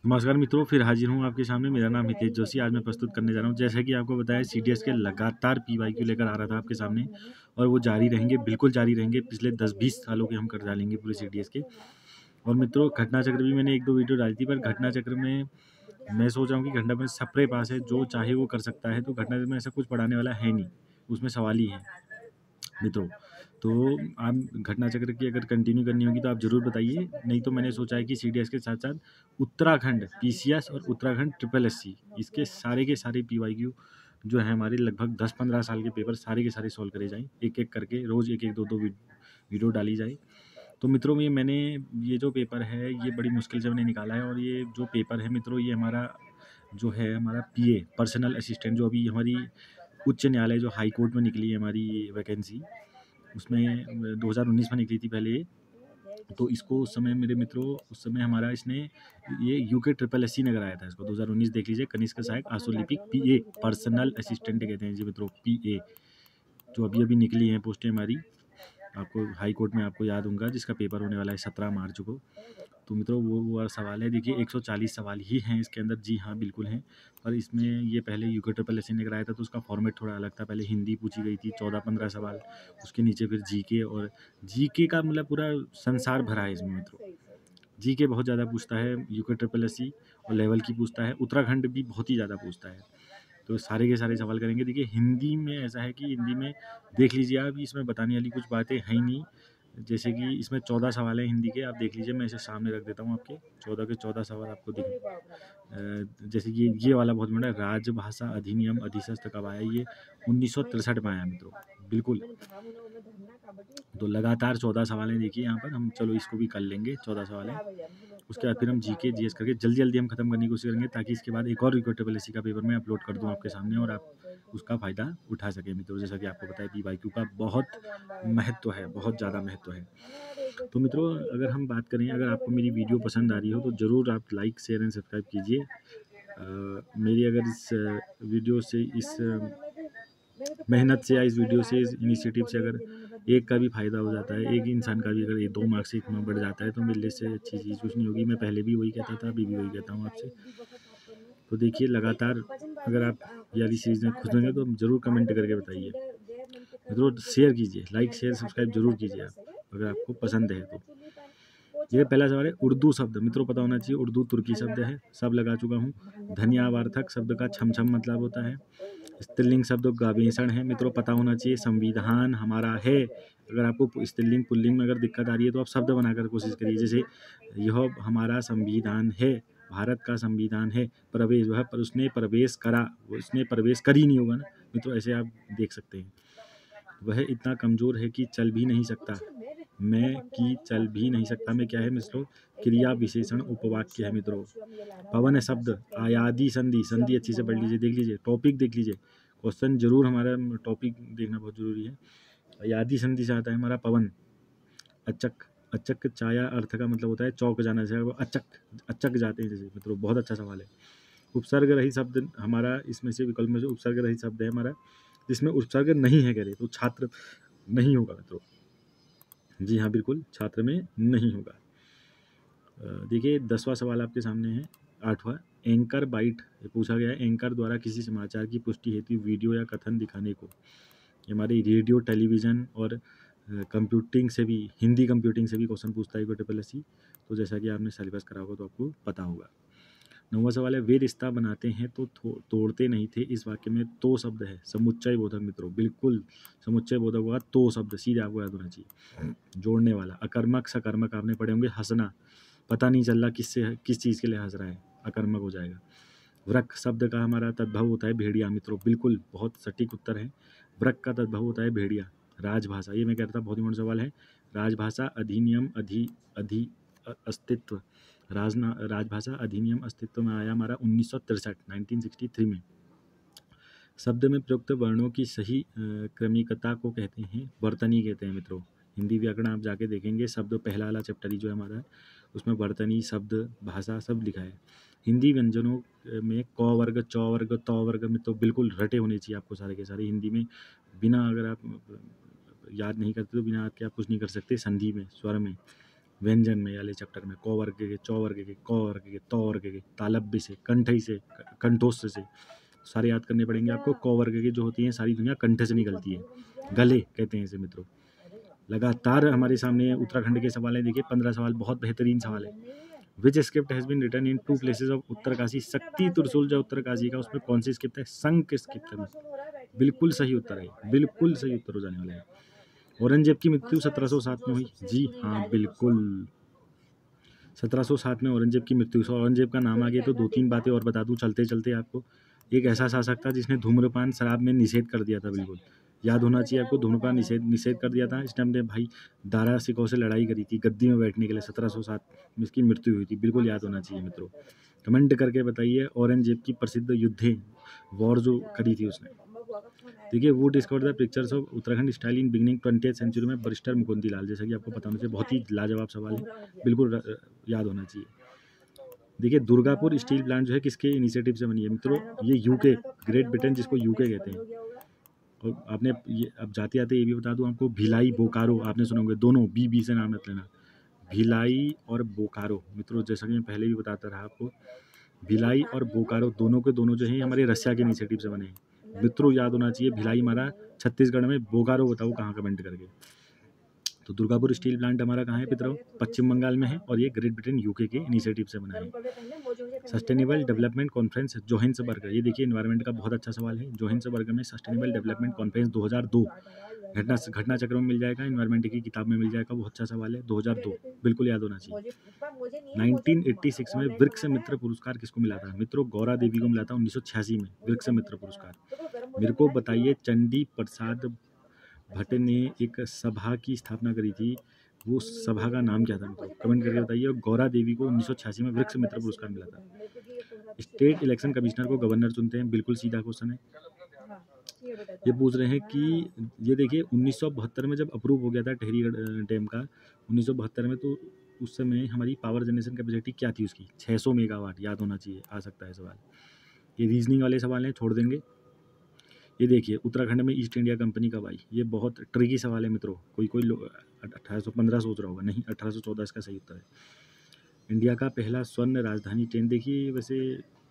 नमस्कार मित्रों, फिर हाजिर हूँ आपके सामने। मेरा नाम हितेश जोशी। आज मैं प्रस्तुत करने जा रहा हूँ, जैसा कि आपको बताया, सीडीएस के लगातार पीवाईक्यू लेकर आ रहा था आपके सामने, और वो जारी रहेंगे, बिल्कुल जारी रहेंगे। पिछले 10-20 सालों के हम कर डालेंगे पूरे सीडीएस के। और मित्रों, घटना चक्र भी मैंने 1-2 वीडियो डाली थी, पर घटना चक्र में मैं सोच रहा हूँ कि घटना में सबके पास है, जो चाहे वो कर सकता है। तो घटना चक्र में ऐसा कुछ पढ़ाने वाला है नहीं, उसमें सवाल ही है मित्रों। तो आप घटना चक्र की अगर कंटिन्यू करनी होगी तो आप ज़रूर बताइए। नहीं तो मैंने सोचा है कि सीडीएस के साथ साथ उत्तराखंड पीसीएस और उत्तराखंड ट्रिपल एससी, इसके सारे के सारे पीवाईक्यू जो है हमारे लगभग 10-15 साल के पेपर सारे के सारे सॉल्व करे जाएँ, एक एक करके रोज़ एक एक दो दो वीडियो डाली जाए। तो मित्रों, ये जो पेपर है ये बड़ी मुश्किल से मैंने निकाला है। और ये जो पेपर है मित्रों, ये हमारा पीए पर्सनल असिस्टेंट, जो अभी हमारी उच्च न्यायालय जो हाई कोर्ट में निकली है हमारी वैकेंसी, उसमें 2019 में निकली थी पहले ये। तो इसको उस समय मेरे मित्रों, उस समय हमारा इसने ये यूके ट्रिपल एससी ने कराया था इसको। 2019 देख लीजिए, कनिष्क सहायक आशुलिपिक पीए पर्सनल असिस्टेंट कहते हैं जी मित्रों, पीए, जो अभी अभी निकली हैं पोस्टें हमारी। आपको हाई कोर्ट में आपको याद होगा, जिसका पेपर होने वाला है 17 मार्च को। तो मित्रों, वो वाला सवाल है। देखिए, 140 सवाल ही हैं इसके अंदर। जी हाँ, बिल्कुल हैं। पर इसमें ये पहले यूके ट्रिपल एससी ने कराया था, तो उसका फॉर्मेट थोड़ा अलग था। पहले हिंदी पूछी गई थी 14-15 सवाल, उसके नीचे फिर जीके, और जीके का मतलब पूरा संसार भरा है इसमें मित्रों। जीके बहुत ज़्यादा पूछता है यूके ट्रिपल एससी, और लेवल की पूछता है। उत्तराखंड भी बहुत ही ज़्यादा पूछता है। तो सारे के सारे सवाल करेंगे। देखिए, हिंदी में ऐसा है कि हिंदी में देख लीजिए आप, इसमें बताने वाली कुछ बातें हैं ही नहीं। जैसे कि इसमें 14 सवाल हैं हिंदी के, आप देख लीजिए, मैं इसे सामने रख देता हूँ आपके। 14 के 14 सवाल आपको जैसे ये वाला बहुत बड़ा है, राजभाषा अधिनियम अधिशस्त्र कब आया? ये 1963 में आया मित्रों, बिल्कुल। तो लगातार 14 सवाल हैं। देखिए यहाँ पर हम, चलो इसको भी कर लेंगे, 14 सवाल हैं। उसके बाद फिर हम जीके जीएस करके जल्दी जल्दी हम खत्म करने की कोशिश करेंगे, ताकि इसके बाद एक और यूके ट्रिपल एससी का पेपर मैं अपलोड कर दूँ आपके सामने, और आप उसका फ़ायदा उठा सकें मित्रों। जैसा कि आपको पता है, पीवाईक्यू का बहुत महत्व है, बहुत ज़्यादा महत्व है। तो मित्रों, अगर हम बात करें, अगर आपको मेरी वीडियो पसंद आ रही हो तो ज़रूर आप लाइक, शेयर एंड सब्सक्राइब कीजिए। मेरी अगर इस वीडियो से, इस मेहनत से, या इस वीडियो से, इस इनिशिएटिव से अगर एक का भी फ़ायदा हो जाता है, एक इंसान का भी अगर ये 2 मार्क्स से इतना बढ़ जाता है, तो मेरे लिए से अच्छी चीज़ कुछ नहीं होगी। मैं पहले भी वही कहता था, अभी भी वही कहता हूँ आपसे। तो देखिए, लगातार अगर आप ये वाली सीरीज़ में खुश होंगे तो ज़रूर कमेंट करके बताइए। ज़रूर शेयर कीजिए, लाइक शेयर सब्सक्राइब ज़रूर कीजिए आप, अगर आपको पसंद है तो। ये पहला सवाल है, उर्दू शब्द मित्रों पता होना चाहिए। उर्दू तुर्की शब्द है, सब लगा चुका हूँ। धन्यावार्थक शब्द का छम छम मतलब होता है। स्त्रीलिंग शब्द गवेषण है मित्रों, पता होना चाहिए। संविधान हमारा है। अगर आपको स्त्रीलिंग पुल्लिंग में अगर दिक्कत आ रही है तो आप शब्द बनाकर कोशिश करिए। जैसे यह हमारा संविधान है, भारत का संविधान है। प्रवेश, वह पर उसने प्रवेश करा, उसने प्रवेश कर ही नहीं होगा ना मित्रों, ऐसे आप देख सकते हैं। वह इतना कमज़ोर है कि चल भी नहीं सकता। मैं कि चल भी नहीं सकता में क्या है मित्रों? क्रिया विशेषण उपवाक्य है मित्रों। पवन शब्द, आयादी संधि, संधि अच्छी से पढ़ लीजिए, देख लीजिए, टॉपिक देख लीजिए। क्वेश्चन जरूर, हमारा टॉपिक देखना बहुत जरूरी है। आयादी संधि से आता है हमारा पवन। अचक, अचक चाया अर्थ का मतलब होता है चौक जाना, जैसे वो अचक, अचक जाते हैं जैसे मित्रों। बहुत अच्छा सवाल है। उपसर्ग रहित शब्द हमारा, इसमें से विकल्प में से उपसर्ग रहित शब्द है हमारा, जिसमें उपसर्ग नहीं है, कह रहे तो छात्र नहीं होगा मित्रों। जी हाँ, बिल्कुल छात्र में नहीं होगा। देखिए, 10वां सवाल आपके सामने है, 8वां। एंकर बाइट पूछा गया है, एंकर द्वारा किसी समाचार की पुष्टि हेतु वीडियो या कथन दिखाने को। ये हमारी रेडियो, टेलीविज़न और कंप्यूटिंग से भी, हिंदी कंप्यूटिंग से भी क्वेश्चन पूछता है ट्रिपल एससी। तो जैसा कि आपने सिलेबस करा होगा तो आपको पता होगा। 9वां सवाल है, वे रिश्ता बनाते हैं तो तोड़ते नहीं थे। इस वाक्य में तो शब्द है समुच्चय बोधक मित्रों, बिल्कुल समुच्चय बोधक होगा तो शब्द, सीधे आपको याद होना चाहिए। जोड़ने वाला, अकर्मक सकर्मक आपने पढ़े होंगे। हंसना, पता नहीं चल रहा किस चीज़ के लिए हंस रहा है, अकर्मक हो जाएगा। वृक्क शब्द का हमारा तद्भव होता है भेड़िया मित्रों, बिल्कुल बहुत सटीक उत्तर है। वृक्क का तद्भव होता है भेड़िया। राजभाषा, ये मैं कहता था बहुत इंपॉर्टेंट सवाल है। राजभाषा अधिनियम अस्तित्व, राजभाषा अधिनियम अस्तित्व में आया हमारा 1963 में। शब्द में प्रयुक्त वर्णों की सही क्रमिकता को कहते हैं वर्तनी कहते हैं मित्रों। हिंदी व्याकरण आप जाके देखेंगे, शब्द पहला वाला चैप्टर ही जो है हमारा, उसमें वर्तनी, शब्द, भाषा सब लिखा है। हिंदी व्यंजनों में क वर्ग, च वर्ग, त वर्ग में तो बिल्कुल रटे होने चाहिए आपको सारे के सारे हिंदी में। बिना, अगर आप याद नहीं करते तो बिना के आप कुछ नहीं कर सकते। संधि में, स्वर में, व्यंजन में वाले चैप्टर में क वर्ग के, च वर्ग के, क वर्ग के, त वर्ग के, तालब्य से, कंठई से, कंठोस्थ से सारे याद करने पड़ेंगे आपको। क वर्ग की जो होती हैं सारी दुनिया कंठ से निकलती है, गले कहते हैं इसे मित्रों। लगातार हमारे सामने उत्तराखंड के सवाल है। देखिए 15 सवाल, बहुत बेहतरीन सवाल है। Which script has been written in 2 places of Uttarkashi? Shakti Trishul जो उत्तरकाशी का, उसमें कौन सी स्क्रिप्ट है? संक स्क्रिप्ट है। बिल्कुल सही उत्तर है, बिल्कुल सही उत्तर हो जाने वाला है। औरंगजेब की मृत्यु 1707 में हुई। जी हाँ, बिल्कुल 1707 में औरंगजेब की मृत्यु। औरंगजेब का नाम आ गया तो 2-3 बातें और बता दूं चलते चलते आपको। एक ऐसा शासक था जिसने धूम्रपान शराब में निषेध कर दिया था। बिल्कुल याद होना चाहिए आपको, धूम्रपान निषेध कर दिया था। इसने अपने भाई दारा सिकोह से लड़ाई करी थी गद्दी में बैठने के लिए। 1707 में इसकी मृत्यु हुई थी। बिल्कुल याद होना चाहिए मित्रों। कमेंट करके बताइए औरंगजेब की प्रसिद्ध युद्ध वॉर जो करी थी उसने। देखिए वो discover the pictures of Uttarakhand style in beginning 20th century में बरिस्टर मुकुंदी लाल। जैसा कि आपको पता होना चाहिए, बहुत ही लाजवाब सवाल है, बिल्कुल याद होना चाहिए। देखिए दुर्गापुर स्टील प्लांट जो है किसके इनिशिएटिव से बनी है मित्रों? ये यूके, ग्रेट ब्रिटेन जिसको यूके कहते हैं। और आपने ये अब जाते जाते ये भी बता दूं आपको, भिलाई बोकारो आपने सुना होंगे, दोनों बी से नाम रख लेना, भिलाई और बोकारो मित्रों। जैसा कि मैं पहले भी बताता रहा आपको, भिलाई और बोकारो दोनों के दोनों जो है हमारे रशिया के इनिशिएटिव से बने हैं मित्रों। याद होना चाहिए, भिलाई हमारा छत्तीसगढ़ में, बोकारो बताओ कहाँ, कमेंट करके। तो दुर्गापुर स्टील प्लांट हमारा कहाँ है मित्रों? पश्चिम बंगाल में है, और ये ग्रेट ब्रिटेन यूके के इनिशिएटिव से बना है। सस्टेनेबल डेवलपमेंट कॉन्फ्रेंस जोहान्सबर्ग, ये देखिए एनवायरनमेंट का बहुत अच्छा सवाल है। जोहान्सबर्ग में सस्टेनेबल डेवलपमेंट कॉन्फ्रेंस 2002, घटना चक्र में मिल जाएगा, एनवायरनमेंट की किताब में मिल जाएगा, बहुत अच्छा सवाल है। 2002 बिल्कुल याद होना चाहिए। 1986 में वृक्ष मित्र पुरस्कार किसको मिला था मित्रों? गौरा देवी को मिला था 1986 में वृक्ष मित्र पुरस्कार। मेरे को बताइए, चंडी प्रसाद भट्ट ने एक सभा की स्थापना करी थी, वो सभा का नाम क्या था मित्रों? कमेंट करके बताइए। और गौरा देवी को 1986 में वृक्ष मित्र पुरस्कार मिला था। स्टेट इलेक्शन कमिश्नर को गवर्नर चुनते हैं, बिल्कुल सीधा क्वेश्चन है। ये पूछ रहे हैं कि ये देखिए 1972 में जब अप्रूव हो गया था टिहरी डैम का, 1972 में, तो उस समय हमारी पावर जनरेशन कैपेसिटी क्या थी उसकी? 600 मेगावाट। याद होना चाहिए, आ सकता है सवाल। ये रीजनिंग वाले सवाल हैं, छोड़ देंगे। ये देखिए उत्तराखंड में ईस्ट इंडिया कंपनी कब आई? ये बहुत ट्रिकी सवाल है मित्रों। कोई लोग 1815 सोच रहा होगा, नहीं 1814 इसका सही उत्तर है। इंडिया का पहला स्वर्ण राजधानी ट्रेन, देखिए वैसे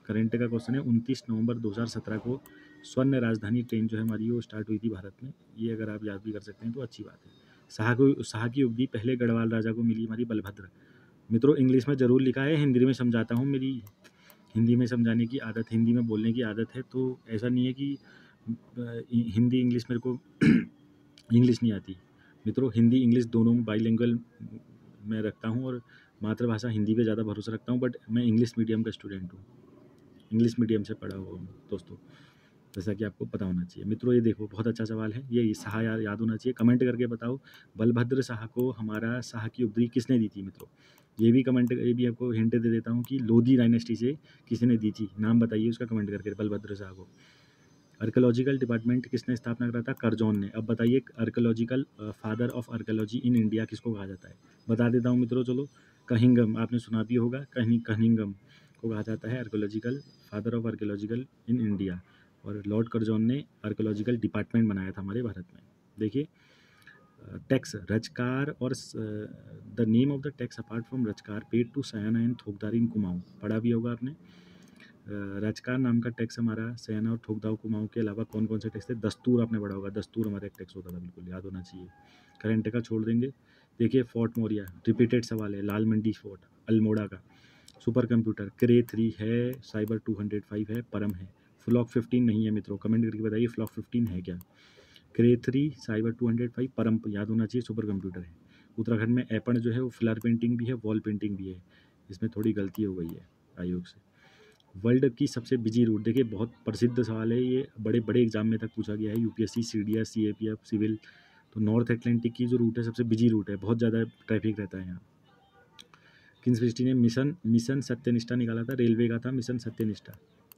करंट का क्वेश्चन है, 29 नवंबर 2017 को स्वर्ण राजधानी ट्रेन जो है हमारी वो स्टार्ट हुई थी भारत में। ये अगर आप याद भी कर सकते हैं तो अच्छी बात है। शाह की उपलब्धि पहले गढ़वाल राजा को मिली हमारी बलभद्र। मित्रों इंग्लिश में ज़रूर लिखा है, हिंदी में समझाता हूँ, मेरी हिंदी में समझाने की आदत, हिंदी में बोलने की आदत है, तो ऐसा नहीं है कि हिंदी इंग्लिश मेरे को इंग्लिश नहीं आती मित्रों। हिंदी इंग्लिश दोनों बाइलिंगुअल में रखता हूँ, और मातृभाषा हिंदी पे ज़्यादा भरोसा रखता हूँ, बट मैं इंग्लिश मीडियम का स्टूडेंट हूँ, इंग्लिश मीडियम से पढ़ा हुआ हूँ दोस्तों, जैसा कि आपको पता होना चाहिए मित्रों। ये देखो बहुत अच्छा सवाल है, ये शाह याद होना चाहिए। कमेंट करके बताओ, बलभद्र शाह को हमारा शाह की उपलब्धि किसने दी थी मित्रों? ये भी आपको हिंट दे देता हूँ कि लोधी डायनेस्टी से किसी ने दी थी, नाम बताइए उसका कमेंट करके, बलभद्र शाह को। आर्कोलॉजिकल डिपार्टमेंट किसने स्थापना करा था? करजौन ने। अब बताइए archaeological father of archaeology in India किसको कहा जाता है? बता देता हूँ मित्रों, चलो। कहिंगम, आपने सुना भी होगा, कनिंगम को कहा जाता है archaeological father of archaeological in India. और लॉर्ड करजौन ने आर्कोलॉजिकल डिपार्टमेंट बनाया था हमारे भारत में। देखिए टैक्स रजकार और the name of the tax apart from rajkar paid to Sayana and Thokdar in Kumaon, पढ़ा भी होगा आपने। राजकार नाम का टैक्स हमारा सयाना और थोकदार कुमाऊं के अलावा कौन कौन से टैक्स थे? दस्तूर आपने पढ़ा होगा, दस्तूर हमारा एक टैक्स होता था, बिल्कुल याद होना चाहिए। करंट का छोड़ देंगे। देखिए फोर्ट मोरिया, रिपीटेड सवाल है, लाल मंडी फोर्ट अल्मोड़ा का। सुपर कंप्यूटर क्रे 3 है, साइबर 205 है, परम है। फ्लॉक 15 नहीं है मित्रों, कमेंट करके बताइए फ्लॉक 15 है क्या? क्रे 3, साइबर 205, परम याद होना चाहिए, सुपर कंप्यूटर है। उत्तराखंड में एपण जो है वो फ्लर पेंटिंग भी है, वॉल पेंटिंग भी है, इसमें थोड़ी गलती हो गई है आयोग से। वर्ल्ड की सबसे बिजी रूट, देखिए बहुत प्रसिद्ध सवाल है ये, बड़े बड़े एग्जाम में तक पूछा गया है, यूपीएससी, सीडीएस, सीएपीएफ, सिविल। तो नॉर्थ एटलांटिक की जो रूट है सबसे बिजी रूट है, बहुत ज़्यादा ट्रैफिक रहता है यहाँ। किंग्स मिनिस्ट्री ने मिशन सत्यनिष्ठा निकाला था, रेलवे का था मिशन सत्यनिष्ठा।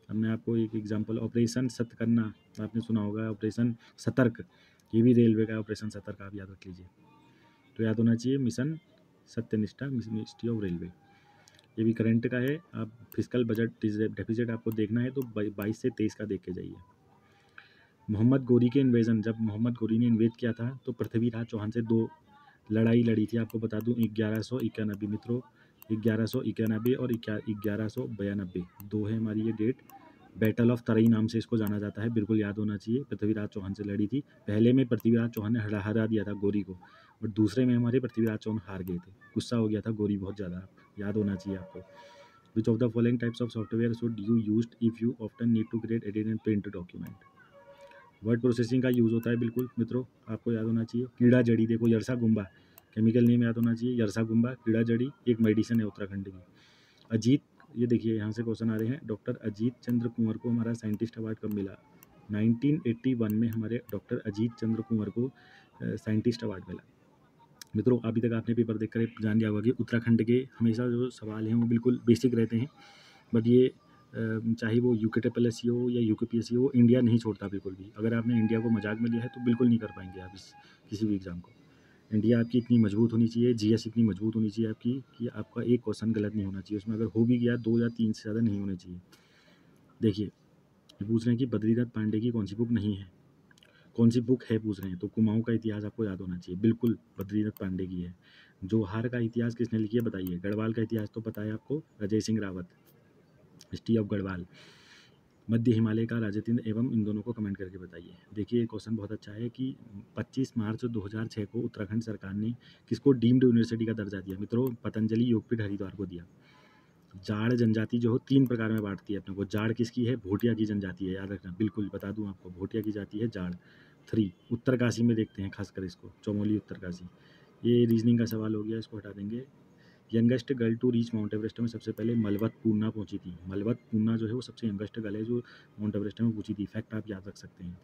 अब मैं आपको एक एग्जांपल, ऑपरेशन सतकर्णा आपने सुना होगा, ऑपरेशन सतर्क, ये भी रेलवे का ऑपरेशन सतर्क, आप याद रख लीजिए। तो याद होना चाहिए मिशन सत्यनिष्ठा, मिनिस्ट्री ऑफ रेलवे। ये भी करंट का है। आप फिजिकल बजट डेफिसिट आपको देखना है तो 22 से 23 का देख के जाइए। मोहम्मद गोरी के इन्वेजन, जब मोहम्मद गोरी ने इन्वेज किया था तो पृथ्वीराज चौहान से 2 लड़ाई लड़ी थी, आपको बता दूं 1191 मित्रों, 1191 और 1192 दो है हमारी ये डेट। बैटल ऑफ तराई नाम से इसको जाना जाता है, बिल्कुल याद होना चाहिए। पृथ्वीराज चौहान से लड़ी थी। पहले में पृथ्वीराज चौहान ने हरा दिया था गोरी को, और दूसरे में हमारे पृथ्वीराज चौहान हार गए थे। गुस्सा हो गया था गोरी बहुत ज़्यादा, याद होना चाहिए आपको। Which of the following types of software should you used if you often need to create edit and print document. Word processing का यूज़ होता है, बिल्कुल मित्रों आपको याद होना चाहिए। कीड़ा जड़ी, देखो यरसा गुम्बा, केमिकल नेम याद होना चाहिए, यरसा गुम्बा कीड़ा जड़ी एक मेडिसिन है उत्तराखंड की। अजीत, ये देखिए यहाँ से क्वेश्चन आ रहे हैं, डॉक्टर अजीत चंद्र कुंवर को हमारा साइंटिस्ट अवार्ड कब मिला? 1981 में हमारे डॉक्टर अजीत चंद्र कुंवर को साइंटिस्ट अवार्ड मिला। मित्रों अभी तक आपने पेपर देखकर जान लिया होगा कि उत्तराखंड के हमेशा जो सवाल हैं वो बिल्कुल बेसिक रहते हैं, बट ये चाहे वो UKTSS हो या UKPSC हो, इंडिया नहीं छोड़ता बिल्कुल भी। अगर आपने इंडिया को मजाक में लिया है तो बिल्कुल नहीं कर पाएंगे आप इस किसी भी एग्ज़ाम को। इंडिया आपकी इतनी मजबूत होनी चाहिए, GS इतनी मजबूत होनी चाहिए आपकी कि आपका एक क्वेश्चन गलत नहीं होना चाहिए उसमें, अगर हो भी गया 2 या 3 से ज़्यादा नहीं होने चाहिए। देखिए ये पूछ रहे हैं कि बद्रीनाथ पांडे की कौन सी बुक नहीं है, कौन सी बुक है पूछ रहे हैं, तो कुमाऊं का इतिहास आपको याद होना चाहिए, बिल्कुल बद्रीनाथ पांडे की है। जोहार का इतिहास किसने लिखी है बताइए। गढ़वाल का इतिहास तो पता है आपको, अजय सिंह रावत, हिस्ट्री ऑफ गढ़वाल। मध्य हिमालय का राजतिंद्र एवं, इन दोनों को कमेंट करके बताइए। देखिए ये क्वेश्चन बहुत अच्छा है कि 25 मार्च 2006 को उत्तराखंड सरकार ने किसको डीम्ड यूनिवर्सिटी का दर्जा दिया? मित्रों पतंजलि योगपीठ हरिद्वार को दिया। जाड़ जनजाति जो हो 3 प्रकार में बांटती है अपने को। जाड़ किसकी है? भोटिया की जनजाति है, याद रखना, बिल्कुल बता दूं आपको, भोटिया की जाति है जाड़। 3 उत्तरकाशी में देखते हैं खासकर इसको, चमोली उत्तरकाशी। ये रीजनिंग का सवाल हो गया, इसको हटा देंगे। Youngest girl to reach Mount Everest में सबसे पहले मलवत पूर्णा पहुंची थी। मलवत पूर्णा जो है वो सबसे यंगेस्ट गर्ल है जो माउंट एवरेस्ट में पहुंची थी। फैक्ट आप याद रख सकते हैं।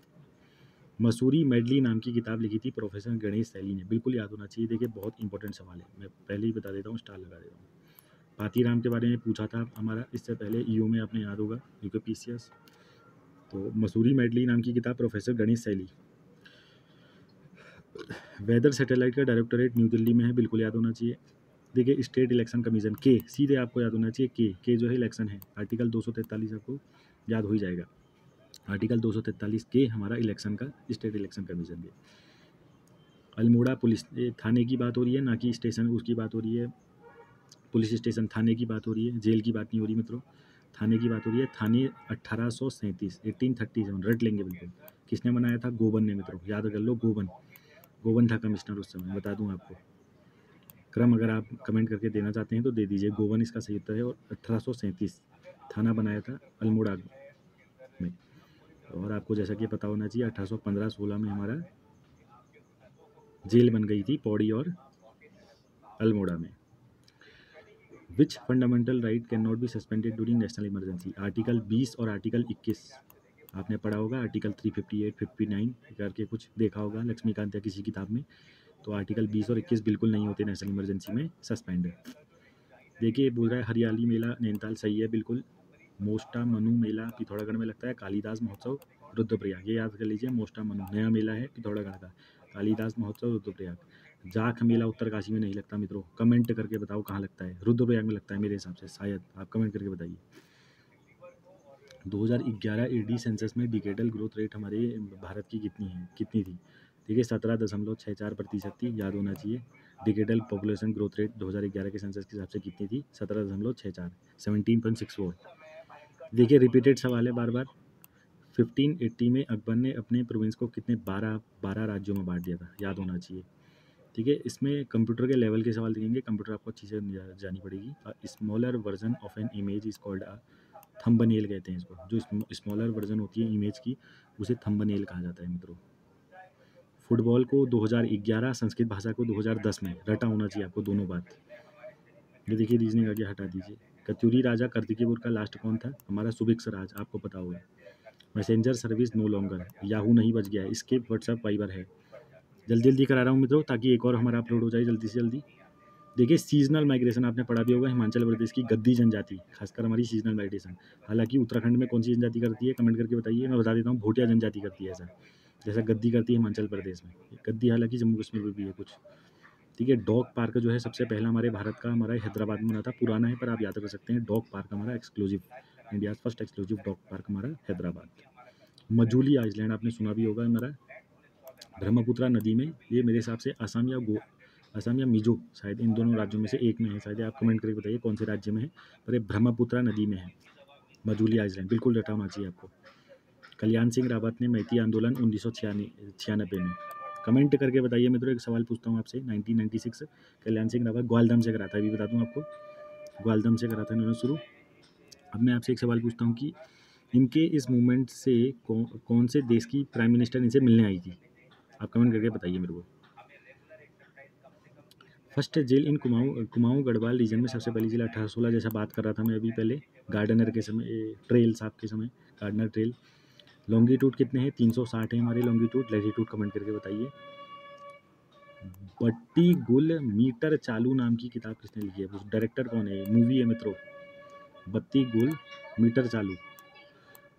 मसूरी मेडली नाम की किताब लिखी थी प्रोफेसर गणेश सैली ने, बिल्कुल याद होना चाहिए। देखिए बहुत इंपॉर्टेंट सवाल है, मैं पहले ही बता देता हूँ, स्टार लगा देता हूँ। पातीराम के बारे में पूछा था हमारा इससे पहले ईओ में, आपने याद होगा, UKPSC। तो मसूरी मेडली नाम की किताब प्रोफेसर गणेश सैली। वेदर सैटेलाइट का डायरेक्टोरेट न्यू दिल्ली में है, बिल्कुल याद होना चाहिए। देखिए स्टेट इलेक्शन कमीशन के, सीधे आपको याद होना चाहिए, के जो है इलेक्शन है। आर्टिकल 243 आपको याद हो ही जाएगा। आर्टिकल 243 के हमारा इलेक्शन का, स्टेट इलेक्शन कमीशन के। अल्मोड़ा पुलिस थाने की बात हो रही है, ना कि स्टेशन उसकी बात हो रही है। पुलिस स्टेशन थाने की बात हो रही है, जेल की बात नहीं हो रही मित्रों, थाने की बात हो रही है। थाने 1837 रट लेंगे बिल्कुल। किसने बनाया था? गोवन ने मित्रों, याद कर लो, गोवन था कमिश्नर उस समय, बता दूं आपको। क्रम अगर आप कमेंट करके देना चाहते हैं तो दे दीजिए। गोवन इसका सही उत्तर है, और 1837 थाना बनाया था अल्मोड़ा में। और आपको जैसा कि पता होना चाहिए 1815-16 में हमारा जेल बन गई थी पौड़ी और अल्मोड़ा में। Which fundamental right can not be suspended during national emergency? Article 20 और आर्टिकल 21 आपने पढ़ा होगा। आर्टिकल 358, 59 करके कुछ देखा होगा लक्ष्मीकांत या किसी किताब में। तो आर्टिकल 20 और 21 बिल्कुल नहीं होते नेशनल इमरजेंसी में सस्पेंड। देखिए बोल रहा है हरियाली मेला नैनीताल, सही है बिल्कुल। मोस्टा मनु मेला पिथौरागढ़ में लगता है। कालिदास महोत्सव रुद्रप्रयाग, ये याद कर लीजिए। मोस्टा मनु नया मेला है पिथौरागढ़ का। कालिदास महोत्सव रुद्रप्रयाग। जाख मेला उत्तरकाशी में नहीं लगता मित्रों, कमेंट करके बताओ कहाँ लगता है। रुद्रप्रयाग में लगता है मेरे हिसाब से, शायद, आप कमेंट करके बताइए। 2011 AD सेंसस में डिकेडल ग्रोथ रेट हमारे भारत की कितनी थी? देखिए 17.64% थी, याद होना चाहिए। डिकेडल पॉपुलेशन ग्रोथ रेट 2011 के सेंसस के हिसाब से कितनी थी? 17.64, 17.64। देखिए रिपीटेड सवाल है बार बार। 1580 में अकबर ने अपने प्रोविंस को कितने 12 राज्यों में बांट दिया था, याद होना चाहिए। ठीक है, इसमें कंप्यूटर के लेवल के सवाल दिखेंगे, कंप्यूटर आपको अच्छी से जानी पड़ेगी। Smaller version of an image is called a thumbnail कहते हैं इसको। जो स्मॉलर वर्जन होती है इमेज की उसे थंबनेल कहा जाता है मित्रों। फुटबॉल को 2011, संस्कृत भाषा को 2010 में, रटा होना चाहिए आपको दोनों बात। ये देखिए रीजनिंग आगे हटा दीजिए। कत्यूरी राजा कार्तिकेयपुर का लास्ट कौन था? हमारा सुभिक्ष राज, आपको पता होगा। Messenger service no longer, Yahoo नहीं बच गया है, स्किप व्हाट्सएप वाइबर है। जल्दी जल्दी करा रहा हूँ मित्रों ताकि एक और हमारा अपलोड हो जाए जल्दी से जल्दी। देखिए सीजनल माइग्रेशन आपने पढ़ा भी होगा, हिमाचल प्रदेश की गद्दी जनजाति, खासकर हमारी सीजनल माइग्रेशन। हालांकि उत्तराखंड में कौन सी जनजाति करती है, कमेंट करके बताइए। मैं बता देता हूँ, भोटिया जनजाति करती है ऐसा, जैसा गद्दी करती है हिमाचल प्रदेश में। गद्दी हालांकि जम्मू कश्मीर में भी है कुछ। ठीक है, डॉग पार्क जो है सबसे पहला हमारे भारत का, हमारा हैदराबाद में बना था। पुराना है पर आप याद कर सकते हैं। डॉग पार्क हमारा exclusive, India first exclusive dog park हमारा हैदराबाद। मजूली आइलैंड आपने सुना भी होगा हमारा ब्रह्मपुत्रा नदी में, ये मेरे हिसाब से असम या असम या मिजो, शायद इन दोनों राज्यों में से एक में है शायद। आप कमेंट करके बताइए कौन से राज्य में है। पर ये ब्रह्मपुत्रा नदी में है, मजूली आइलैंड, बिल्कुल रटा होना चाहिए आपको। कल्याण सिंह रावत ने मैती आंदोलन 1996 में, कमेंट करके बताइए मित्रों। एक सवाल पूछता हूँ आपसे, 1996 कल्याण सिंह रावत ग्वालदम से करा था, अभी बता दूँ आपको, ग्वालदम से करा था इन्होंने शुरू। अब मैं आपसे एक सवाल पूछता हूँ कि इनके इस मूवमेंट से कौन से देश की प्राइम मिनिस्टर इनसे मिलने आई थी? आप कमेंट करके बताइए मेरे को। फर्स्ट जेल इन कुमाऊं गढ़वाल रीजन में सबसे पहली जेल 1816, जैसा बात कर रहा था मैं अभी पहले, गार्डनर के समय, ट्रेल साहब के समय, गार्डनर ट्रेल। लॉन्गिट्यूड कितने हैं? 360 है हमारे लॉन्गिट्यूड। लैटिट्यूड कमेंट करके बताइए। बट्टी गुल मीटर चालू नाम की किताब किसने लिखी है? उस डायरेक्टर कौन है? मूवी है मित्रों, बत्ती गुल मीटर चालू,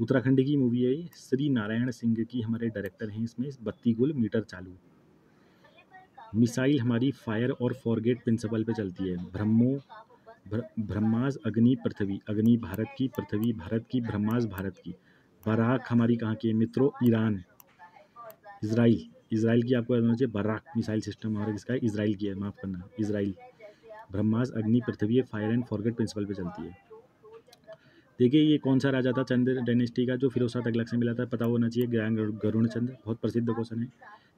उत्तराखंड की मूवी है। श्री नारायण सिंह की हमारे डायरेक्टर हैं इसमें, बत्ती गुल मीटर चालू। मिसाइल हमारी फायर और फॉरगेट प्रिंसिपल पे चलती है। ब्रह्मास अग्नि पृथ्वी, अग्नि भारत की, पृथ्वी भारत की, ब्रह्मास भारत की। बराक हमारी कहाँ की है मित्रों? ईरान, इसराइल, इसराइल की आपको याद होना चाहिए। बराक मिसाइल सिस्टम हमारा किसका है? इसराइल की है, माफ करना, इसराइल। ब्रह्मास अग्नि पृथ्वी फायर एंड फॉरगेट प्रिंसिपल पे चलती है। देखिए ये कौन सा राजा था चंद्र डायनेस्टी का जो फिरोज शाह तुगलक से मिला था? पता होना चाहिए, ज्ञान गरुण चंद्र, बहुत प्रसिद्ध क्वेश्चन है।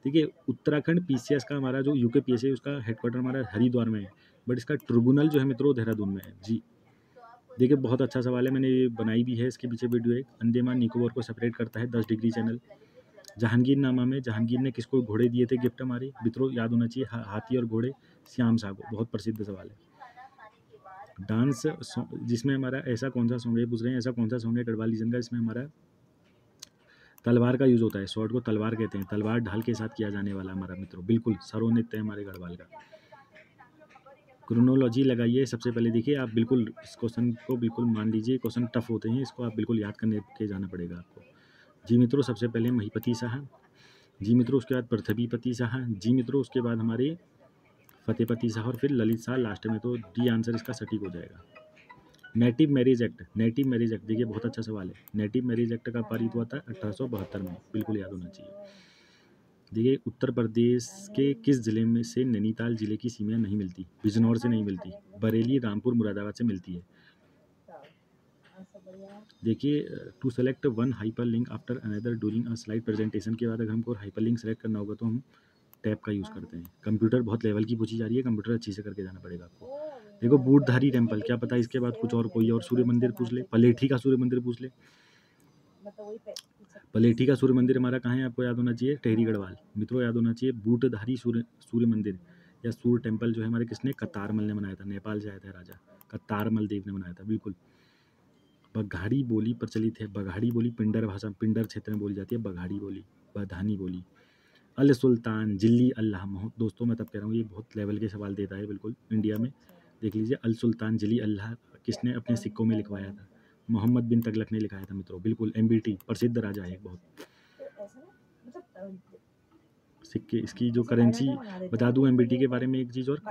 देखिए उत्तराखंड पीसीएस का हमारा जो यूके पीएसए उसका हेडक्वार्टर हमारा हरिद्वार में है, बट इसका ट्रिब्यूनल जो है मित्रों देहरादून में है जी। देखिए बहुत अच्छा सवाल है, मैंने ये बनाई भी है, इसके पीछे वीडियो है। अंडमान निकोबार को सेपरेट करता है 10 डिग्री चैनल। जहांगीरनामा में जहांगीर ने किसको घोड़े दिए थे गिफ्ट हमारे मित्रों? याद होना चाहिए, हाथी और घोड़े, श्याम शाह को, बहुत प्रसिद्ध सवाल है। डांस जिसमें हमारा ऐसा कौन सा सॉन्ग है, पूछ रहे हैं ऐसा कौन सा सॉन्ग है गढ़वाल रीजन का जिसमें हमारा तलवार का यूज होता है? शॉर्ट को तलवार कहते हैं, तलवार ढाल के साथ किया जाने वाला हमारा मित्रों, बिल्कुल सरो नृत्य है हमारे गढ़वाल का। क्रोनोलॉजी लगाइए सबसे पहले। देखिए आप बिल्कुल इस क्वेश्चन को बिल्कुल मान लीजिए, क्वेश्चन टफ होते हैं, इसको आप बिल्कुल याद करने के जाना पड़ेगा आपको। जी मित्रों सबसे पहले महीपति शाह, जी मित्रों उसके बाद पृथ्वीपति शाह, जी मित्रों उसके बाद हमारे फतेहपति शाह और फिर ललित शाह लास्ट में, तो डी आंसर इसका सटीक हो जाएगा। Native marriage act, native marriage act, देखिए बहुत अच्छा सवाल है। नेटिव मैरिज एक्ट का पारित हुआ था 1872 में, बिल्कुल याद होना चाहिए। देखिए उत्तर प्रदेश के किस जिले में से नैनीताल जिले की सीमा नहीं मिलती? बिजनौर से नहीं मिलती, बरेली, रामपुर, मुरादाबाद से मिलती है। देखिए to select one hyper link after another during a slide presentation के बाद अगर हमको हाइपर लिंक सेलेक्ट करना होगा तो हम टैब का यूज़ करते हैं। कंप्यूटर बहुत लेवल की पूछी जा रही है, कंप्यूटर अच्छी से करके जाना पड़ेगा आपको। देखो बूटधारी टेम्पल, क्या पता इसके बाद कुछ और कोई और सूर्य मंदिर पूछ ले, पलेठी का सूर्य मंदिर पूछ ले। पलेठी का सूर्य मंदिर हमारा कहाँ है आपको याद होना चाहिए? टेहरी गढ़वाल मित्रों, याद होना चाहिए। बूटधारी सूर्य मंदिर या सूर्य टेम्पल जो है हमारे किसने? कतारमल ने बनाया था, नेपाल से आया था राजा कतारमल देव ने बनाया था, बिल्कुल। बघाड़ी बोली प्रचलित है, बघाड़ी बोली पिंडर भाषा, पिंडर क्षेत्र में बोली जाती है बघाड़ी बोली, बधानी बोली। अल सुल्तान जिल्ली अल्लाह, दोस्तों मैं तब कह रहा हूँ ये बहुत लेवल के सवाल देता है बिल्कुल इंडिया में। देख लीजिए अल सुल्तान जिली अल्लाह किसने अपने सिक्कों में लिखवाया था? मोहम्मद बिन तगलक ने लिखाया था मित्रों, बिल्कुल। एमबीटी प्रसिद्ध राजा है बहुत। सिक्के, इसकी जो करेंसी बता दूं एमबीटी के बारे में एक चीज़ और,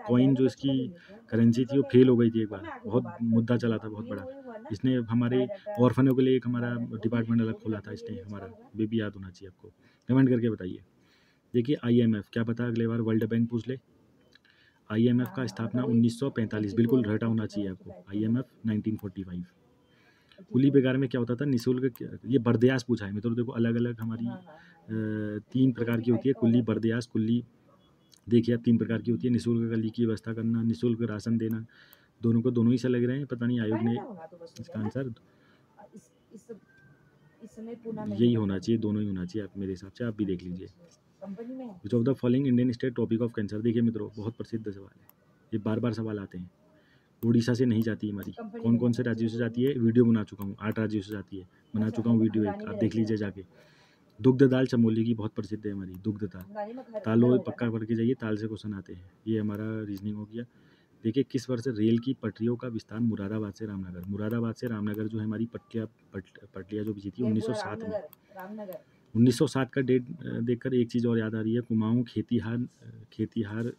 कॉइन जो इसकी करेंसी थी वो फेल हो गई थी एक बार, बहुत मुद्दा चला था बहुत बड़ा। इसने हमारे ऑर्फनों के लिए एक हमारा डिपार्टमेंट अलग खोला था इसने हमारा, ये भी याद होना चाहिए आपको। कमेंट करके बताइए। देखिए आईएमएफ, क्या पता अगले बार वर्ल्ड बैंक पूछ ले। आईएमएफ का स्थापना 1945, बिल्कुल रटा होना चाहिए आपको। आईएमएफ 1945। कुली बेगार में क्या होता था? निःशुल्क, ये बर्दयास पूछा है मित्रों। देखो अलग अलग हमारी 3 प्रकार की होती है कुल्ली, बर्दयास कुल्ली। देखिए अब 3 प्रकार की होती है, निःशुल्क कली की व्यवस्था करना, निःशुल्क राशन देना। दोनों को दोनों ही से लग रहे हैं, पता नहीं आयोग ने इसका आंसर यही होना चाहिए, दोनों ही होना चाहिए आप मेरे हिसाब से, आप भी देख लीजिए। विच of the following Indian state topic of cancer? देखिए मित्रों बहुत प्रसिद्ध सवाल है, ये बार बार सवाल आते हैं। उड़ीसा से नहीं जाती हमारी, कौन कौन से राज्यों से जाती है? वीडियो बना चुका हूँ, 8 राज्यों से जाती है, बना चुका हूँ वीडियो एक, आप देख लीजिए जाके। दुग्ध दाल चमोली की बहुत प्रसिद्ध है हमारी, दुग्ध दाल। तालो पक्का करके जाइए, ताल से क्वेश्चन आते हैं, ये हमारा रीजनिंग हो गया। देखिए किस वर्ष रेल की पटरियों का विस्तार मुरादाबाद से रामनगर, मुरादाबाद से रामनगर जो है हमारी पटलियाँ जो बिछी थी 1907 में। 1907 का डेट देखकर एक चीज़ और याद आ रही है, कुमाऊँ खेतिहार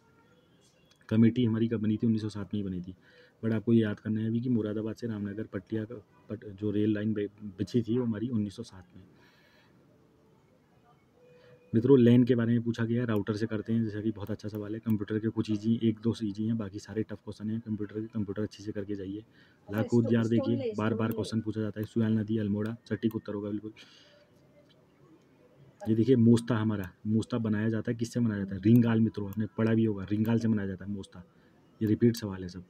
कमेटी हमारी कब बनी थी? 1907 में ही बनी थी। बट आपको ये याद करना है अभी कि मुरादाबाद से रामनगर पटिया का जो रेल लाइन बिछी थी वो हमारी 1907 में। मित्रों लैन के बारे में पूछा गया है, राउटर से करते हैं, जैसा कि बहुत अच्छा सवाल है। कंप्यूटर के कुछ ईजी, एक दो ईजी हैं, बाकी सारे टफ क्वेश्चन हैं कंप्यूटर के। कंप्यूटर अच्छे से करके जाइए। लाखोद यार देखिए बार बार क्वेश्चन पूछा जाता है। सुयाल नदी अल्मोड़ा सटीक उत्तर होगा बिल्कुल। ये देखिए मोस्ता, हमारा मोस्ता बनाया जाता है, किससे बनाया जाता है? रिंगाल। मित्रों आपने पढ़ा भी होगा, रिंगाल से बनाया जाता है मोस्ता। ये रिपीट सवाल है सब।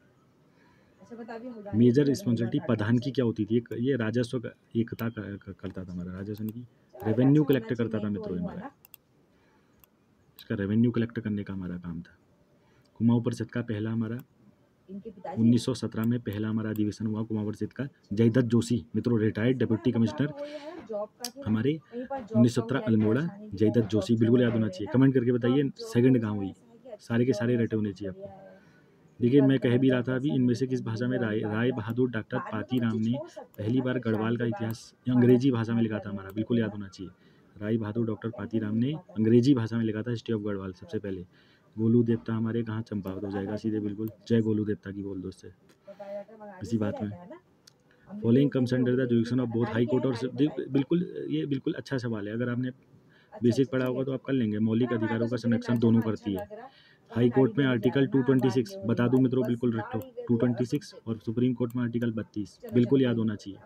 मेजर रिस्पॉन्सिबिलिटी प्रधान की क्या होती थी? ये राजस्व का एकता करता था हमारा, राजस्व की रेवेन्यू कलेक्ट करता था मित्रों हमारा। इसका रेवेन्यू कलेक्ट करने का हमारा काम था। कुमाऊं परिषद का पहला हमारा 1917 में पहला हमारा अधिवेशन हुआ कुमाऊं परिषद का। जयदत्त जोशी मित्रों रिटायर्ड डिप्टी कमिश्नर हमारे 1917 अल्मोड़ा। जयदत्त जोशी बिल्कुल याद होना चाहिए। कमेंट करके बताइए सेकंड कहाँ हुई, सारे के सारे रटे होने चाहिए आपको। देखिए मैं कह भी रहा था अभी, इनमें से किस भाषा में राय बहादुर डॉक्टर पातीराम ने पहली बार गढ़वाल का इतिहास अंग्रेजी भाषा में लिखा था? हमारा बिल्कुल याद होना चाहिए। राय बहादुर डॉक्टर पातीराम ने अंग्रेजी भाषा में लिखा था हिस्ट्री ऑफ गढ़वाल सबसे पहले। गोलू देवता हमारे कहाँ? चंपावत हो जाएगा सीधे बिल्कुल। जय गोलू देवता की बोल दो उससे इसी बात में। Following comes under the jurisdiction of both high court और बिल्कुल, ये बिल्कुल अच्छा सवाल है। अगर आपने बेसिक पढ़ा होगा तो आप कर लेंगे। मौलिक अधिकारों का संरक्षण दोनों करती है। हाई कोर्ट में आर्टिकल 226 बता दूं मित्रों, बिल्कुल रट लो 226, और सुप्रीम कोर्ट में आर्टिकल 32 बिल्कुल याद होना चाहिए।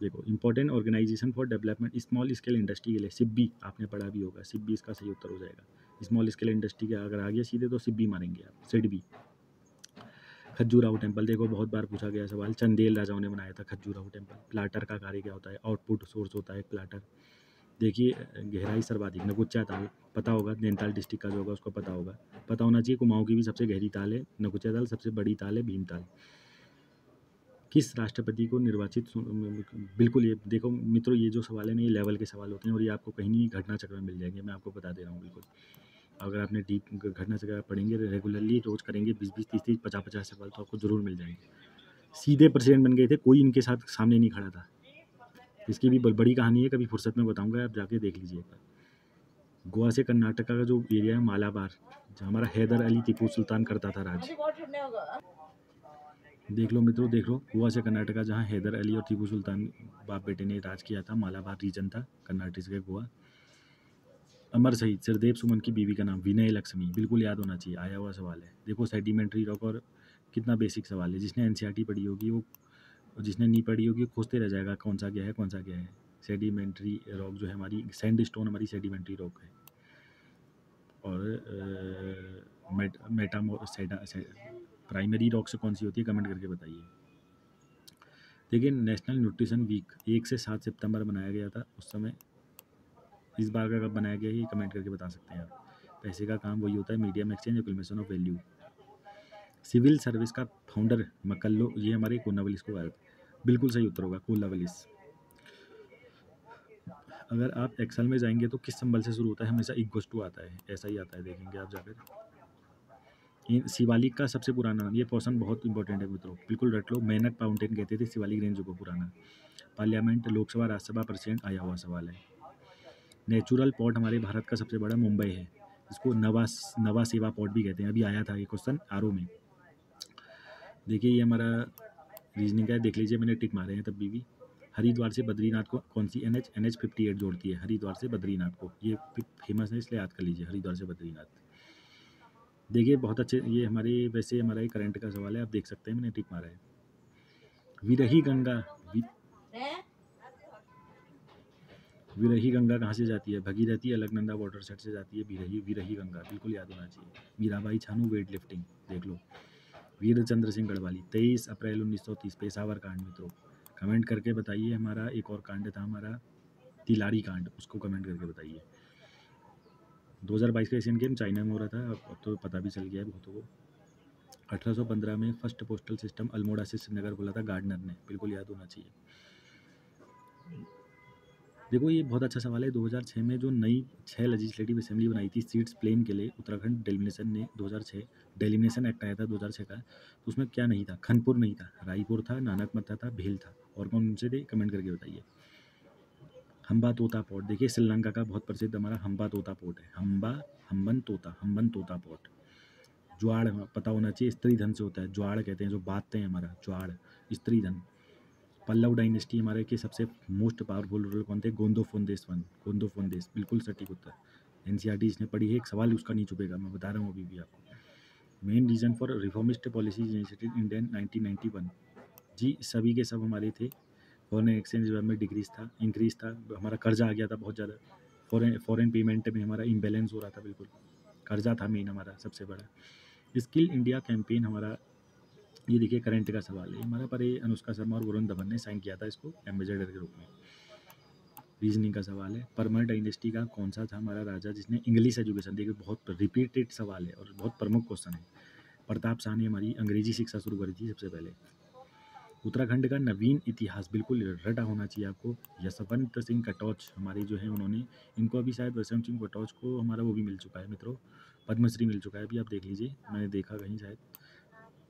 देखो important organisation for development small scale industry के लिए सिब्बी आपने पढ़ा भी होगा। सिब्बी इसका सही उत्तर हो जाएगा। स्मॉल स्केल इंडस्ट्री के अगर आ गया सीधे तो सिब्बी मारेंगे आप, सिडबी। खजूराहो टेम्पल देखो बहुत बार पूछा गया सवाल, चंदेल राजाओं ने बनाया था खजूराहो टेम्पल। प्लाटर का कार्य क्या होता है? आउटपुट सोर्स होता है प्लाटर। देखिए गहराई सर्वाधिक नगुच्चा ताल पता होगा, नैनीताल डिस्ट्रिक्ट का जो होगा उसको पता होगा, पता होना चाहिए। कुमाऊं की भी सबसे गहरी ताल है नगुच्चा ताल, सबसे बड़ी ताल है भीमताल। किस राष्ट्रपति को निर्वाचित बिल्कुल ये देखो मित्रों, ये जो सवाल है ना ये लेवल के सवाल होते हैं और ये आपको कहीं नहीं घटना चक्र में मिल जाएंगे, मैं आपको बता दे रहा हूँ बिल्कुल। अगर आपने डीप घटना चक्र पढ़ेंगे रेगुलरली, रोज करेंगे 20-20, 30-30, 50-50 सवाल तो आपको जरूर मिल जाएंगे। सीधे प्रेसिडेंट बन गए थे, कोई इनके साथ सामने नहीं खड़ा था। इसकी भी बड़ी कहानी है, कभी फुर्सत में बताऊंगा, आप जाके देख लीजिए। गोवा से कर्नाटका का जो एरिया है मालाबार, जहाँ हमारा हैदर अली टीपू सुल्तान करता था राज। देख लो मित्रों, देख लो गोवा से कर्नाटका जहाँ हैदर अली और टीपू सुल्तान बाप बेटे ने राज किया था, मालाबार रीजन था कर्नाटक से गोवा। अमर शहीद सिरदेव सुमन की बीवी का नाम? विनय लक्ष्मी बिल्कुल याद होना चाहिए, आया हुआ सवाल है। देखो सेडिमेंट्री रॉक, और कितना बेसिक सवाल है। जिसने एनसीईआरटी पढ़ी होगी वो, और जिसने नहीं पढ़ी होगी खोजते रह जाएगा कौन सा क्या है कौन सा क्या है। सेडिमेंट्री रॉक जो है हमारी सैंड स्टोन हमारी सेडिमेंट्री रॉक है। और प्राइमरी रॉक से कौन सी होती है? कमेंट करके बताइए। देखिए नेशनल न्यूट्रिशन वीक 1 से 7 सितंबर बनाया गया था उस समय। इस बार का कब बनाया गया ये कमेंट करके बता सकते हैं आप। पैसे का काम वही होता है, medium exchange, acquisition of value. Civil service का फाउंडर मकल्लो, ये हमारे कोलावलिस को गायब, बिल्कुल सही उत्तर होगा कोलावलिस। अगर आप एक्सेल में जाएंगे तो किस सिंबल से शुरू होता है? हमेशा इक्वल्स टू आता है, ऐसा ही आता है, देखेंगे आप जाकर। शिवालिक का सबसे पुराना नाम, ये क्वेश्चन बहुत इंपॉर्टेंट है मित्रों, बिल्कुल रट लो। मेनक माउंटेन कहते थे शिवालिक रेंज को पुराना। पार्लियामेंट, लोकसभा, राज्यसभा, प्रेसिडेंट, आया हुआ सवाल है। नेचुरल पोर्ट हमारे भारत का सबसे बड़ा मुंबई है, इसको नवा सेवा पोर्ट भी कहते हैं। अभी आया था ये क्वेश्चन आरओ में। देखिए ये हमारा रीजनिंग का है, देख लीजिए मैंने टिक मारे हैं तब भी। हरिद्वार से बद्रीनाथ को कौन सी NH 58 जोड़ती है? हरिद्वार से बद्रीनाथ को, ये फेमस है इसलिए याद कर लीजिए, हरिद्वार से बद्रीनाथ। देखिए बहुत अच्छे, ये हमारे वैसे हमारा ये करंट का सवाल है, आप देख सकते हैं मैंने टिक मारा है। विरही गंगा, विरही गंगा कहाँ से जाती है? भगीरथी अलकनंदा वाटर सेट से जाती है विरही गंगा, बिल्कुल याद होना चाहिए। मीराबाई छानू वेट लिफ्टिंग देख लो। वीर चंद्र सिंह गढ़वाली 23 अप्रैल 1930 पेशावर कांड मित्रों, कमेंट करके बताइए। हमारा एक और कांड था हमारा तिलारी कांड, उसको कमेंट करके बताइए। 2022 का एशियन गेम चाइना में हो रहा था, अब तो पता भी चल गया है बहुतों को। 1815 में फर्स्ट पोस्टल सिस्टम अल्मोड़ा से श्रीनगर खोला था गार्डनर ने, बिल्कुल याद होना चाहिए। देखो ये बहुत अच्छा सवाल है। 2006 में जो नई 6 लेजिस्लेटिव असेंबली बनाई थी सीट्स प्लेन के लिए, उत्तराखंड डेलिमिनेशन ने 2006 डेलिमिनेशन एक्ट आया था 2006 का, तो उसमें क्या नहीं था? खनपुर नहीं था, रायपुर था, नानकमत्ता था, भेल था, और कौन से थे कमेंट करके बताइए। हम्बा तोता पोर्ट, देखिए श्रीलंका का बहुत प्रसिद्ध हमारा हम्बा तोता पोर्ट है। हम्बन तोता पोर्ट। ज्वाड़ पता होना चाहिए, स्त्री धन से होता है, ज्वाड़ कहते हैं जो बातते हैं हमारा, ज्वाड़ स्त्री धन। पल्लव डायनेस्टी हमारे के सबसे मोस्ट पावरफुल रूलर कौन थे? गोंदोफोन्देस वन, गोंदोफोन्देस, बिल्कुल सटीक उत्तर। एनसीईआरटी इसने पढ़ी है, एक सवाल उसका नहीं चुकेगा, मैं बता रहा हूँ अभी भी आपको। Main reason for reformist policies initiated Indian 1991, जी सभी के सब हमारे थे। फॉरेन एक्सचेंज में डिक्रीज था, इंक्रीज था, हमारा कर्जा आ गया था बहुत ज़्यादा, फॉरेन पेमेंट में हमारा इम्बेलेंस हो रहा था, बिल्कुल कर्जा था मेन हमारा सबसे बड़ा। स्किल इंडिया कैंपेन हमारा, ये देखिए करंट का सवाल है हमारा, पर ये अनुष्का शर्मा और वरुण धवन ने साइन किया था इसको एम्बेसडर के रूप में। रीजनिंग का सवाल है, परमार डायनेस्टी का कौन सा था हमारा राजा जिसने इंग्लिश एजुकेशन, देखिए बहुत रिपीटेड सवाल है और बहुत प्रमुख क्वेश्चन है। प्रताप शाह ने हमारी अंग्रेजी शिक्षा शुरू करी थी सबसे पहले। उत्तराखंड का नवीन इतिहास, बिल्कुल रटा होना चाहिए आपको। यशवंत सिंह कटोच हमारे जो है उन्होंने, इनको अभी शायद यशवंत सिंह कटोच को हमारा वो भी मिल चुका है मित्रों, पद्मश्री मिल चुका है, अभी आप देख लीजिए, मैंने देखा कहीं शायद।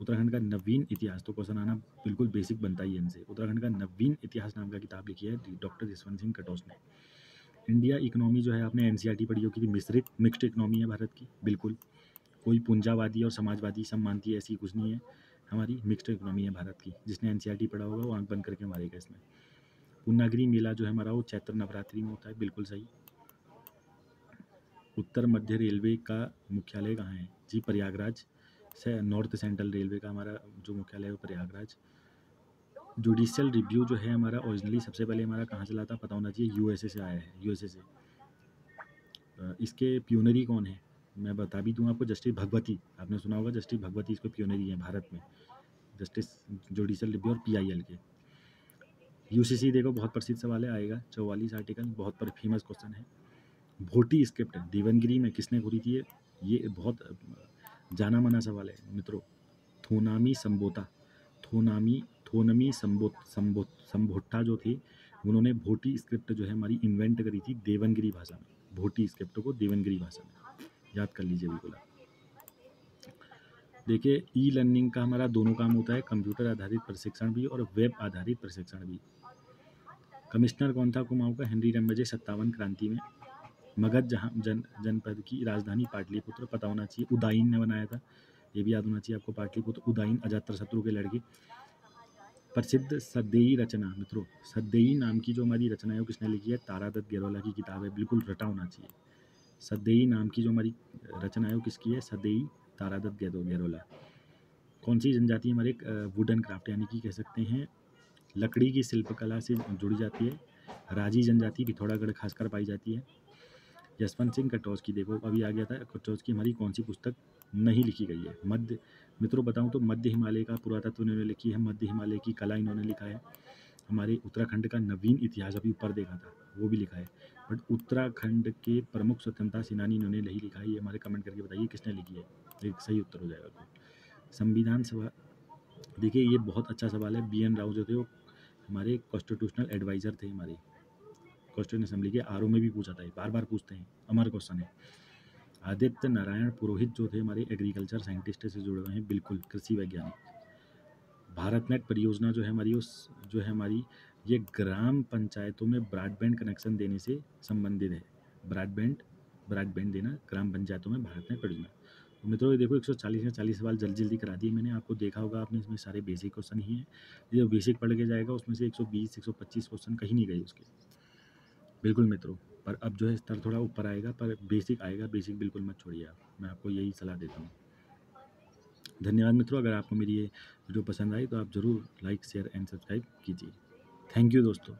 उत्तराखंड का नवीन इतिहास, तो क्वेश्चन आना बिल्कुल बेसिक बनता ही है इनसे। उत्तराखंड का नवीन इतिहास नाम का किताब लिखी है डॉक्टर यशवंत सिंह कटोच ने। इंडिया इकोनॉमी जो है आपने एनसीईआरटी पढ़ी होगी, मिक्स्ड इकोनॉमी है भारत की, बिल्कुल कोई पूंजावादी और समाजवादी सब मानती है ऐसी कुछ नहीं है, हमारी मिक्स्ड इकोनॉमी है भारत की। जिसने एनसीईआरटी पढ़ा होगा वो आंख बंद करके मारेगा इसमें। पूर्णागिरी मेला जो है हमारा वो चैत्र नवरात्रि में होता है, बिल्कुल सही। उत्तर मध्य रेलवे का मुख्यालय कहाँ है? जी प्रयागराज से। नॉर्थ सेंट्रल रेलवे का हमारा जो मुख्यालय है वो प्रयागराज। जुडिशियल रिव्यू जो है हमारा ओरिजिनली सबसे पहले हमारा कहाँ से चला था पता होना चाहिए, यूएसए से आया है, यूएसए से। इसके प्यूनरी कौन है मैं बता भी दूँ आपको, जस्टिस भगवती, आपने सुना होगा जस्टिस भगवती इसको प्यूनरी है भारत में, जस्टिस जुडिशियल रिव्यू और पीआईएल के। यूसीसी देखो बहुत प्रसिद्ध सवाल है, आएगा 44 आर्टिकल, बहुत पर फेमस क्वेश्चन है। भोटी स्क्रिप्ट देवनगिरी में किसने घुरी थी? ये बहुत जाना माना सवाल है मित्रों। थोनामी संबोता, थोनमी संबोट्टा जो थे उन्होंने भोटी स्क्रिप्ट जो है हमारी इन्वेंट करी थी देवनगिरी भाषा में। भोटी स्क्रिप्ट को देवनगिरी भाषा में याद कर लीजिए बिल्कुल आप। देखिए ई लर्निंग का हमारा दोनों काम होता है, कंप्यूटर आधारित प्रशिक्षण भी और वेब आधारित प्रशिक्षण भी। कमिश्नर कौन था कुमाऊं का? हेनरी रमजे 57 क्रांति में। मगध जनपद की राजधानी पाटलिपुत्र, पता होना चाहिए, उदाइन ने बनाया था, ये भी याद होना चाहिए आपको। पाटलिपुत्र उदाइन अजातशत्रु के लड़के। प्रसिद्ध सद्देई रचना मित्रों, सद्देई नाम की जो हमारी रचना है वो किसने लिखी है? तारादत्त गेरोला की किताब है, बिल्कुल रटा होना चाहिए। सद्देई नाम की जो हमारी रचना है वो किसकी है? सद्देई तारादत्त गेरोला। कौन सी जनजाति हमारे वुडन क्राफ्ट यानी कि कह सकते हैं लकड़ी की शिल्पकला से जुड़ी जाती है? राजी जनजाति पिथौरागढ़ खासकर पाई जाती है। यशवंत सिंह कटोच की देखो अभी आ गया था, कटोच की हमारी कौन सी पुस्तक नहीं लिखी गई है? मध्य, मित्रों बताऊं तो मध्य हिमालय का पुरातत्व इन्होंने लिखी है, मध्य हिमालय की कला इन्होंने लिखा है। हमारे उत्तराखंड का नवीन इतिहास अभी ऊपर देखा था वो भी लिखा है, बट उत्तराखंड के प्रमुख स्वतंत्रता सेनानी इन्होंने नहीं लिखा है। ये हमारे कमेंट करके बताइए किसने लिखी है, एक सही उत्तर हो जाएगा। संविधान सभा, देखिए ये बहुत अच्छा सवाल है। बी एन राव जो थे वो हमारे कॉन्स्टिट्यूशनल एडवाइज़र थे, हमारे कॉन्स्टिट्यूशन असेंबली के। आरओ में भी पूछा था, बार बार पूछते हैं, अमर क्वेश्चन है। आदित्य नारायण पुरोहित जो थे हमारे एग्रीकल्चर साइंटिस्ट से जुड़े हुए हैं, बिल्कुल कृषि वैज्ञानिक। भारतनेट परियोजना जो है हमारी उस जो है हमारी ये ग्राम पंचायतों में ब्रॉडबैंड कनेक्शन देने से संबंधित है। ब्रॉडबैंड देना ग्राम पंचायतों में भारतनेट परियोजना। तो मित्रों ये देखो 140 या 40 सवाल जल्दी जल्दी करा दिए मैंने आपको, देखा होगा आपने, इसमें सारे बेसिक क्वेश्चन ही हैं। ये जो बेसिक पढ़ के जाएगा उसमें से 120 125 क्वेश्चन कहीं नहीं गए उसके, बिल्कुल मित्रों। पर अब जो है स्तर थोड़ा ऊपर आएगा, पर बेसिक आएगा, बेसिक बिल्कुल मत छोड़िए आप, मैं आपको यही सलाह देता हूँ। धन्यवाद मित्रों, अगर आपको मेरी ये वीडियो पसंद आई तो आप ज़रूर लाइक शेयर एंड सब्सक्राइब कीजिए। थैंक यू दोस्तों।